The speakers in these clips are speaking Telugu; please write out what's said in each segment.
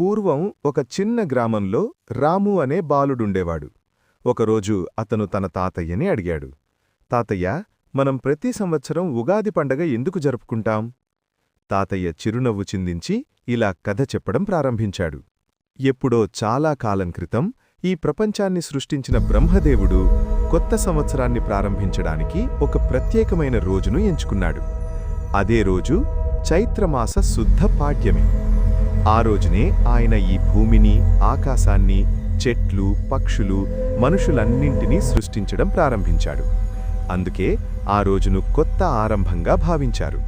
పూర్వం ఒక చిన్న గ్రామంలో రాము అనే బాలుడుండేవాడు. ఒకరోజు అతను తన తాతయ్యని అడిగాడు, తాతయ్య, మనం ప్రతి సంవత్సరం ఉగాది పండగ ఎందుకు జరుపుకుంటాం? తాతయ్య చిరునవ్వు చిందించి ఇలా కథ చెప్పడం ప్రారంభించాడు. ఎప్పుడో చాలా కాలం క్రితం ఈ ప్రపంచాన్ని సృష్టించిన బ్రహ్మదేవుడు కొత్త సంవత్సరాన్ని ప్రారంభించడానికి ఒక ప్రత్యేకమైన రోజును ఎంచుకున్నాడు. అదే రోజు చైత్రమాస శుద్ధ పాడ్యమి. ఆ రోజునే ఆయన ఈ భూమిని, ఆకాశాన్ని, చెట్లు, పక్షులు, మనుషులన్నింటినీ సృష్టించడం ప్రారంభించాడు. అందుకే ఆ రోజును కొత్త ఆరంభంగా భావించారు.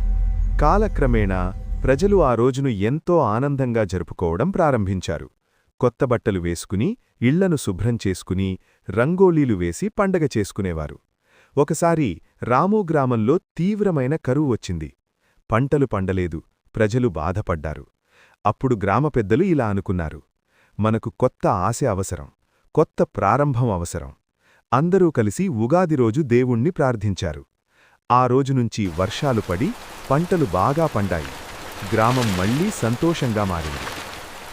కాలక్రమేణా ప్రజలు ఆ రోజును ఎంతో ఆనందంగా జరుపుకోవడం ప్రారంభించారు. కొత్త బట్టలు వేసుకుని, ఇళ్లను శుభ్రం చేసుకుని, రంగోళీలు వేసి పండగ చేసుకునేవారు. ఒకసారి రాము గ్రామంలో తీవ్రమైన కరువు వచ్చింది. పంటలు పండలేదు, ప్రజలు బాధపడ్డారు. అప్పుడు గ్రామ పెద్దలు ఇలా అనుకున్నారు, మనకు కొత్త ఆశ అవసరం, కొత్త ప్రారంభం అవసరం. అందరూ కలిసి ఉగాది రోజు దేవుణ్ణి ప్రార్థించారు. ఆ రోజునుంచి వర్షాలు పడి పంటలు బాగా పండాయి. గ్రామం మళ్లీ సంతోషంగా మారింది.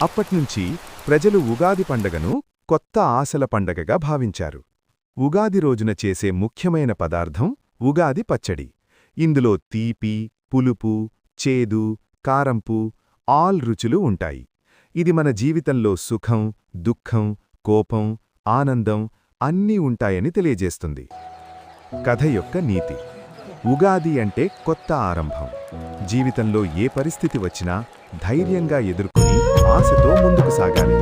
అప్పట్నుంచి ప్రజలు ఉగాది పండగను కొత్త ఆశల పండగగా భావించారు. ఉగాది రోజున చేసే ముఖ్యమైన పదార్థం ఉగాది పచ్చడి. ఇందులో తీపి, పులుపు, చేదు, కారంపు ఆల్ రుచులు ఉంటాయి. ఇది మన జీవితంలో సుఖం, దుఃఖం, కోపం, ఆనందం అన్నీ ఉంటాయని తెలియజేస్తుంది. కథ యొక్క నీతి: ఉగాది అంటే కొత్త ఆరంభం. జీవితంలో ఏ పరిస్థితి వచ్చినా ధైర్యంగా ఎదుర్కొని ఆశతో ముందుకు సాగాలి.